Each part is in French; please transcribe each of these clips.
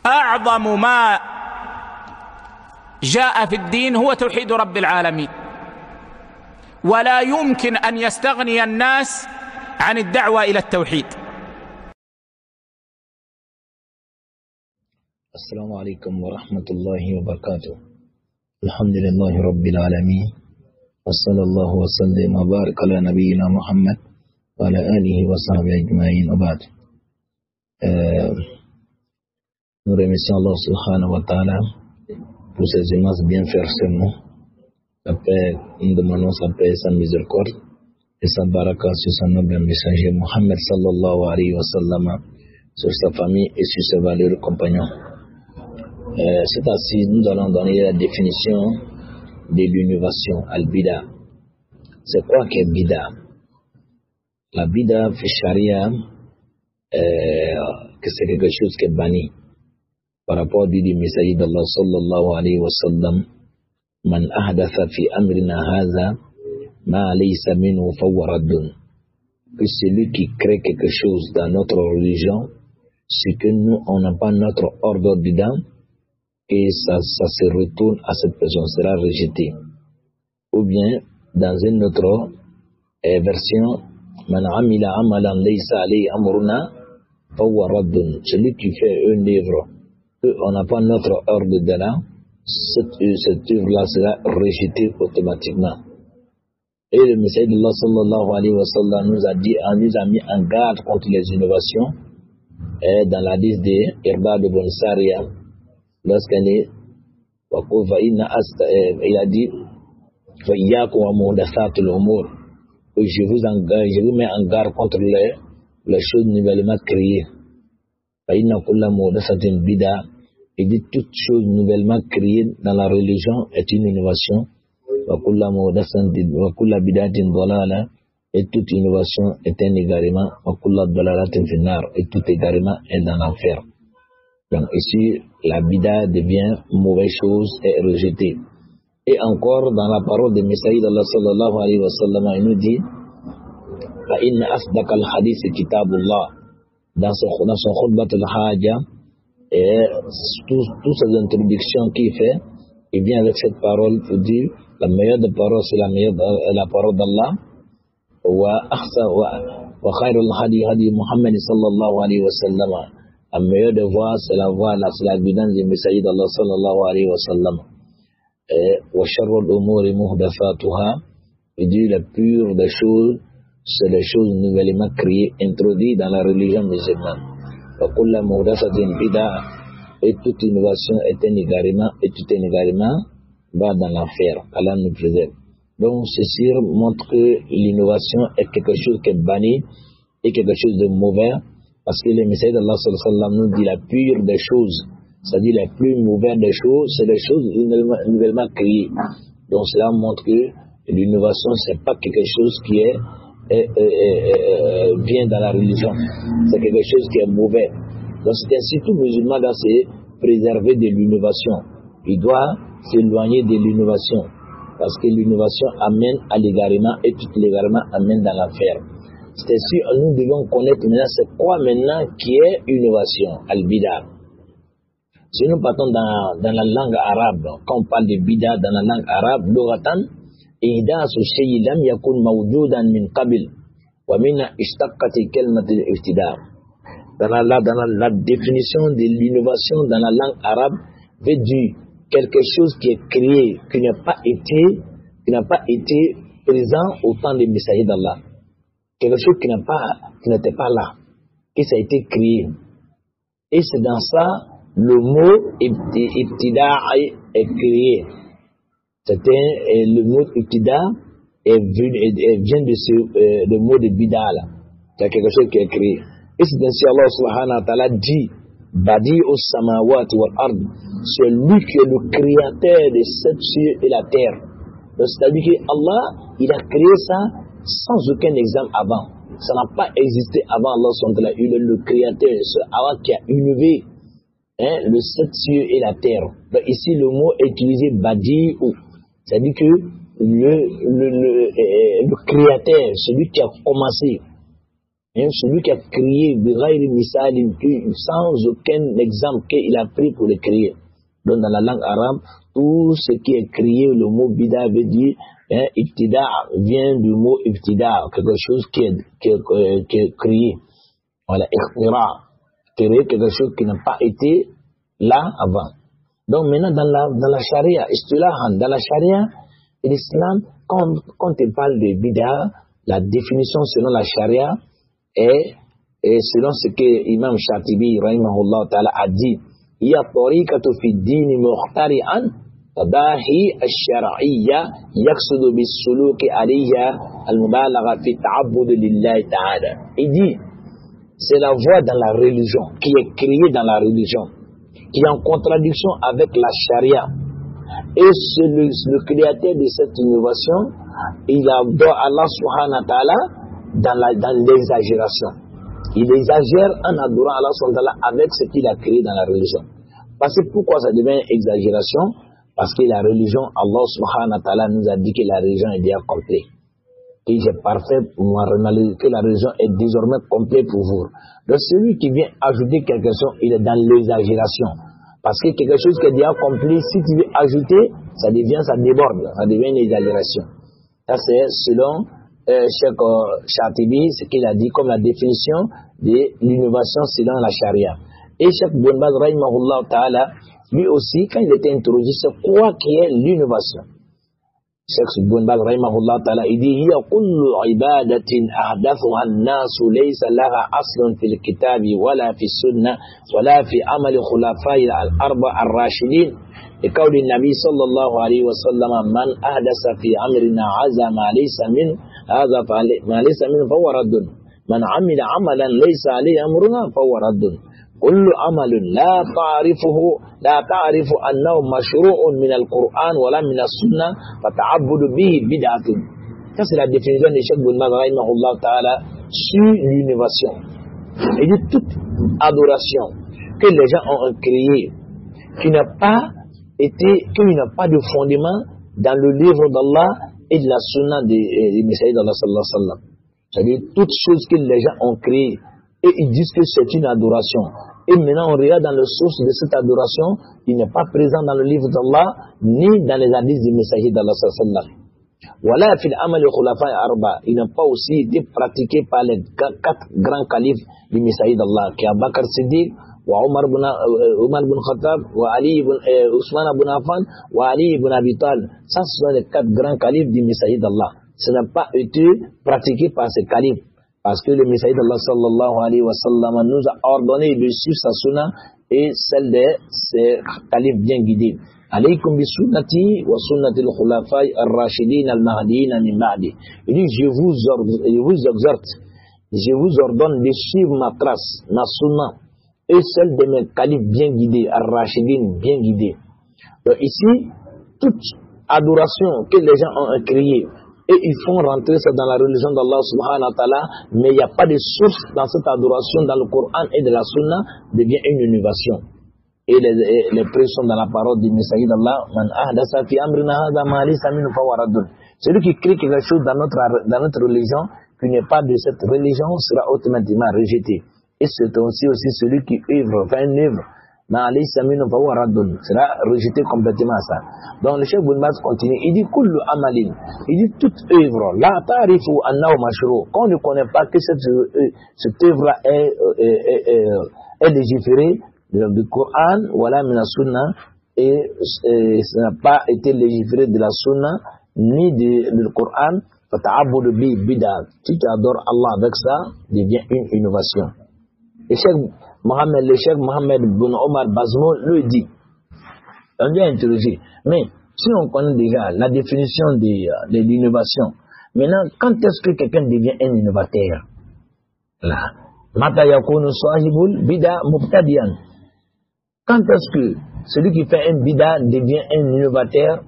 أعظم ما جاء في الدين هو توحيد رب العالمين، ولا يمكن أن يستغني الناس عن الدعوة إلى التوحيد. السلام عليكم ورحمة الله وبركاته. الحمد لله رب العالمين، وصلى الله وسلم وبارك على نبينا محمد وعلى آله وصحبه أجمعين وبعد. Nous remercions Allah subhanahu wa ta'ala pour ses immenses bienfaits sur nous. Nous demandons sa paix et sa miséricorde et sa baraka sur son noble messager Muhammad sallallahu alayhi wa sallam, sur sa famille et sur ses valeureux compagnons. C'est ainsi, nous allons donner la définition de l'innovation, al-bida. C'est quoi qu'est bida? La bida, fi sharia, que c'est quelque chose qui est banni. Par rapport au messager d'Allah sallallahu alayhi wa sallam, man ahdatha fi amrina hadha ma laysa minhu fahuwa raddun. Que celui qui crée quelque chose dans notre religion, c'est que nous, on n'a pas notre ordre dedans, et ça se retourne à cette personne, sera rejeté. Ou bien, dans une autre version, man amila amalan laysa alayhi amruna fahuwa raddun. Celui qui fait une œuvre, on n'a pas notre ordre dedans, cette œuvre-là sera rejetée automatiquement. Et le messager d'Allah sallallahu alayhi wa sallam nous a mis en garde contre les innovations, dans la liste des Irbad ibn Sariya, lorsqu'elle est, il a dit, je vous mets en garde contre les choses nouvellement créées. Il dit toute chose nouvellement créée dans la religion est une innovation. Et toute innovation est un égarement. Et tout égarement est dans l'enfer. Donc ici, la bida devient mauvaise chose et rejetée. Et encore, dans la parole de Messaïd Allah sallallahu alayhi wa sallam, il nous dit فَإِنَّ أَصْدَقَ الْحَدِيثِ كِتَابُ اللَّهِ. Dans son khutbat al-haja, et toutes ces introductions qu'il fait, et bien avec cette parole, il dit la meilleure des paroles, c'est la parole d'Allah. Wa khairul hadi hadi Muhammad sallallahu alayhi wa sallam. La meilleure des voix, c'est la voix, c'est la guidance du messager d'Allah sallallahu alayhi wa sallam. Wa sharrul umuri muhdathatuha. Il dit la pure des choses, c'est les choses nouvellement créées, introduites dans la religion musulmane. Et toute innovation est un égarement, et tout un égarement va dans l'enfer. Allah nous préserve. Donc, ceci montre que l'innovation est quelque chose qui est banni et quelque chose de mauvais, parce que le messager d'Allah sallallahu alayhi wa sallam nous dit la pure des choses, c'est-à-dire la plus mauvaise des choses, c'est les choses nouvellement créées. Donc, cela montre que l'innovation, c'est pas quelque chose qui est vient dans la religion, c'est quelque chose qui est mauvais. Donc c'est ainsi tout musulman doit se préserver de l'innovation, il doit s'éloigner de l'innovation, parce que l'innovation amène à l'égarement et tout l'égarement amène dans l'enfer. C'est ainsi nous devons connaître maintenant c'est quoi maintenant qui est innovation, al-bida. Si nous partons dans la langue arabe, quand on parle de bida dans la langue arabe, l'oratan إحداث الشيء لم يكن موجودا من قبل ومن اشتقت كلمة الابتداء. Dans la définition de l'innovation dans la langue arabe veut dire quelque chose qui est créé, qui n'a pas été présent au temps des messagers d'Allah. Quelque chose qui n'était pas là, qui ça a été créé. Et c'est dans ça le mot ibtida est créé. Le mot ibtida vient de le mot de bida là. C'est quelque chose qui est créé. Et c'est ainsi Allah subhanahu wa ta'ala dit Badi'us samawati wal ard, c'est lui qui est le créateur des sept cieux et la terre. Donc c'est-à-dire que Allah, il a créé ça sans aucun exemple avant. Ça n'a pas existé avant Allah subhanahu wa ta'ala. Il est le créateur, c'est Allah qui a innové le sept cieux et la terre. Donc ici le mot est utilisé Badi'u. C'est-à-dire que le créateur, celui qui a commencé. celui qui a crié sans aucun exemple qu'il a pris pour le crier. Donc dans la langue arabe, tout ce qui est crié, le mot bida veut dire ibtida vient du mot ibtida, quelque chose qui est crié. Voilà, ikhtira, créer quelque chose qui n'a pas été là avant. Donc maintenant dans la charia, dans la charia et l'islam, quand il parle de bida, la définition selon la charia et selon ce que Imam Shatibi rahimahullah ta'ala a dit, il y a tariqatu fi din muhtari'an tadahi ash-shar'iyya yaqsudu bis-suluki alayha al-mubalagha fi ta'abbud lillahi ta'ala. Il dit c'est la voie dans la religion qui est créée dans la religion, qui est en contradiction avec la charia. Et c'est le créateur de cette innovation, il adore Allah subhanahu wa ta'ala dans l'exagération. Il exagère en adorant Allah subhanahu wa ta'ala avec ce qu'il a créé dans la religion. Parce que pourquoi ça devient exagération? Parce que la religion, Allah subhanahu wa ta'ala nous a dit que la religion est déjà complète. Et j'ai parfait pour que la religion est désormais complète pour vous. Donc celui qui vient ajouter quelque chose, il est dans l'exagération. Parce que quelque chose qui est déjà complet, si tu veux ajouter, ça déborde, ça devient une exagération. Ça c'est selon Cheikh Shatibi, ce qu'il a dit comme la définition de l'innovation selon la charia. Et Cheikh Ibn Baz rahimahullah ta'ala, lui aussi, quand il était introduit, c'est quoi qui est l'innovation? Cheikh Ibn Baz rahimahullah ta'ala, il dit hiya kullu ibadatin ahdathuha an-nas laysa laha aslun fil kitabi wala fi sunnah wala fi amali khulafa'i al-arba ar-rashidin لقول النبي صلى الله عليه وسلم من أحدث في أمرنا هذا ما ليس منه فهو رد من عمل عملا ليس عليه أمرنا فهو رد كل عمل لا تعرف أنه مشروع من القرآن ولا من السنة فتعبد به بدعة. Ça c'est la définition de Cheikh Ibn Baz rahimahullah ta'ala sur l'innovation. Et de toute adoration que les gens ont créée qui n'a pas de fondement dans le livre d'Allah et de la sunna des messages d'Allah sallallahu alayhi wa sallam. C'est-à-dire toutes choses que les gens ont créées et ils disent que c'est une adoration. Et maintenant on regarde dans le source de cette adoration, il n'est pas présent dans le livre d'Allah ni dans les hadiths des messages d'Allah sallallahu alayhi wa sallam. Voilà fil amal khulafa arba, il n'a pas aussi été pratiqué par les 4 grands califes des messages d'Allah qui est Bakr Siddiq, وعمر بن خطاب وعلي بن عثمان بن عفان وعلي بن أبي طالب. Ça ce sont les 4 grands califes du messager d'Allah. Ce n'a pas été pratiqué par ces califes parce que le messager d'Allah sallallahu alayhi wa sallam nous a ordonné de suivre sa sunna et celle de ces califes bien guidés. Alaykum bi sunnati wa sunnati al-khulafa'i ar-rashidin al-mahdiyyin min ba'di. Il dit je vous ordonne de suivre ma trace, ma sunna et celle de mes califes bien guidés, ar-rashidin bien guidés. Donc ici, toute adoration que les gens ont créée et ils font rentrer ça dans la religion d'Allah subhanahu wa ta'ala, mais il n'y a pas de source dans cette adoration dans le Coran et de la Sunna, devient une innovation. Et les preuves sont dans la parole du messager d'Allah, man ahdasa fi amrina hadha ma laysa minhu fahuwa raddun. Celui qui crée quelque chose dans notre religion qui n'est pas de cette religion sera automatiquement rejeté. Et c'est aussi celui qui fait une œuvre, sera rejeté complètement ça. Donc le Cheikh Ibn Baz continue, il dit kullu amalin, il dit toute œuvre, la ta'rifu annahu mashru', qu'on ne connaît pas que cette œuvre-là est légiférée du Coran, voilà min sunna, et ça n'a pas été légiféré de la sunna ni du Coran, fata'abudu bi bid'a. Si tu adores Allah avec ça, devient une innovation. Le Cheikh Mohamed bin Omar Bazmoul le dit. On vient interroger. Mais si on connaît déjà la définition de l'innovation, maintenant, quand est-ce que quelqu'un devient un innovateur? Là. Mata yakunu sahibul bida mubtadiyan. Quand est-ce que celui qui fait un bida devient un innovateur?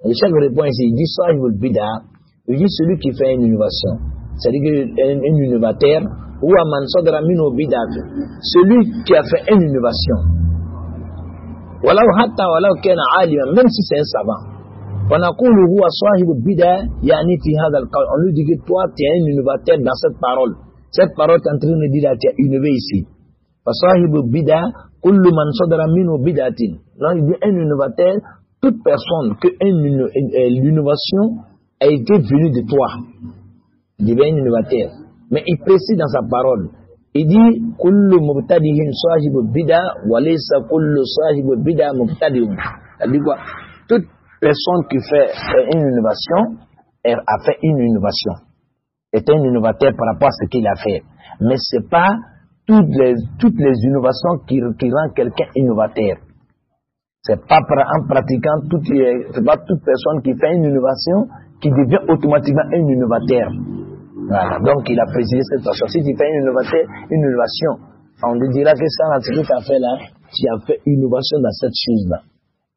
Le Cheikh répond ici, il dit sahibul bida, il dit celui qui fait une innovation. C'est-à-dire qu'un innovateur, ou à man sadra minhu bid'atu, celui qui a fait une innovation. Walau hatta walau kana aliman, même si c'est un savant. On lui dit que toi tu es un innovateur dans cette parole. Cette parole est en train de dire, tu as innové ici. Fasahibu bida, kullu man sadara minhu bidatin. Là, il dit un innovateur, toute personne que l'innovation a été venue de toi. Il devient un innovateur. Mais il précise dans sa parole. Il dit, kullu mubtadihin sahibu bida, walaysa kullu sahibu bida mubtadihun. C'est-à-dire quoi? Toute personne qui fait une innovation, a fait une innovation. Est un innovateur par rapport à ce qu'il a fait. Mais c'est pas toutes les innovations qui rendent quelqu'un innovateur. C'est pas en pratiquant c'est pas toute personne qui fait une innovation qui devient automatiquement un innovateur. Voilà. Donc il a précisé cette façon. Si tu fais une innovation, on te dira que ça, ce que tu as fait là, tu as fait une innovation dans cette chose-là.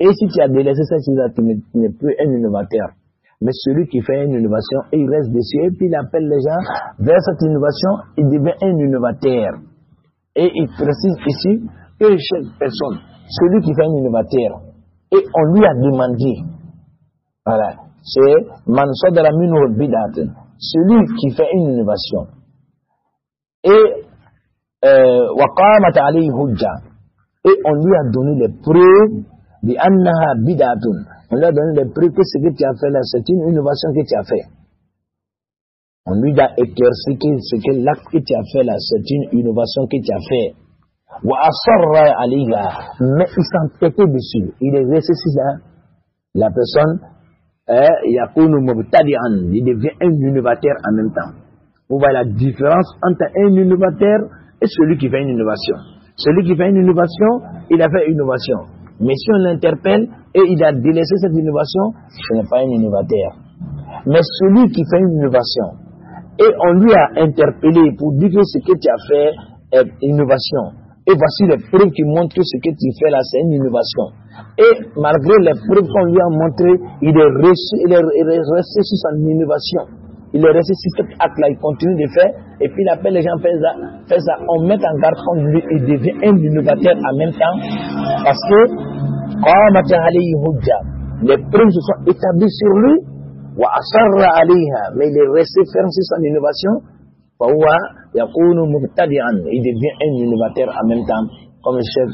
Et si tu as délaissé cette chose-là, tu n'es plus un innovateur. Mais celui qui fait une innovation, il reste dessus et puis il appelle les gens vers cette innovation, il devient un innovateur. Et il précise ici que chaque personne, celui qui fait un innovateur, et on lui a demandé, voilà, c'est man sadara minhu bidat, celui qui fait une innovation, et wa qamat alayhi hujja, et on lui a donné les preuves de annaha bidatun. On lui a donné les preuves que ce que tu as fait là, c'est une innovation que tu as fait. On lui a éclairci que l'acte que tu as fait là, c'est une innovation que tu as fait. Wa asarra alayha, mais il s'entêtait dessus. Il est resté là. La personne, yakunu mubtadi'an, il devient un innovateur en même temps. Vous voyez la différence entre un innovateur et celui qui fait une innovation. Celui qui fait une innovation, il a fait une innovation. Mais si on l'interpelle et il a délaissé cette innovation, ce n'est pas un innovateur. Mais celui qui fait une innovation, et on lui a interpellé pour dire que ce que tu as fait est une innovation. Et voici les preuves qui montrent que ce que tu fais là, c'est une innovation. Et malgré les preuves qu'on lui a montrées, il est resté sur son innovation. Il est resté sur cet acte-là, il continue de faire, et puis il appelle les gens, fait ça, on met en garde contre lui, il devient un innovateur en même temps, parce que, les preuves se sont établies sur lui, mais il est resté ferme sur son innovation, il devient un innovateur en même temps, comme le chef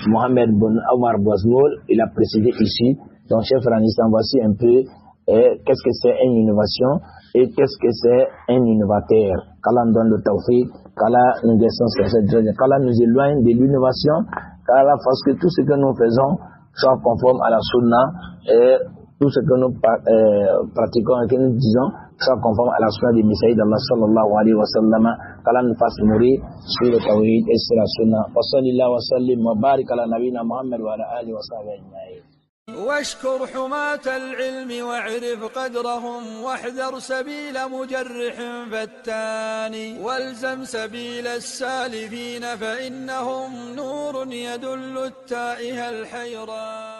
Mohamed Bon Omar Boismoul, il a précisé ici. Donc, chef Ranistan, voici un peu qu'est-ce que c'est une innovation et qu'est-ce que c'est un innovateur. Qu'Allah nous donne le tawfiq, qu'Allah nous descende sur cette direction, qu'Allah nous éloigne de l'innovation, qu'Allah fasse que tout ce que nous faisons soit conforme à la sunna et tout ce que nous pratiquons et que nous disons soit conforme à la sunna du Messager d'Allah sallallahu alayhi wa sallam. Qu'Allah nous fasse mourir sur le tawhid et sur la sunna. Wa sallallahu wa sallim wa barik ala nabina Muhammad wa ala alihi wa sahbihi ajma'in. واشكر حماة العلم واعرف قدرهم واحذر سبيل مجرح فتان والزم سبيل السالفين فإنهم نور يدل التائه الحيران.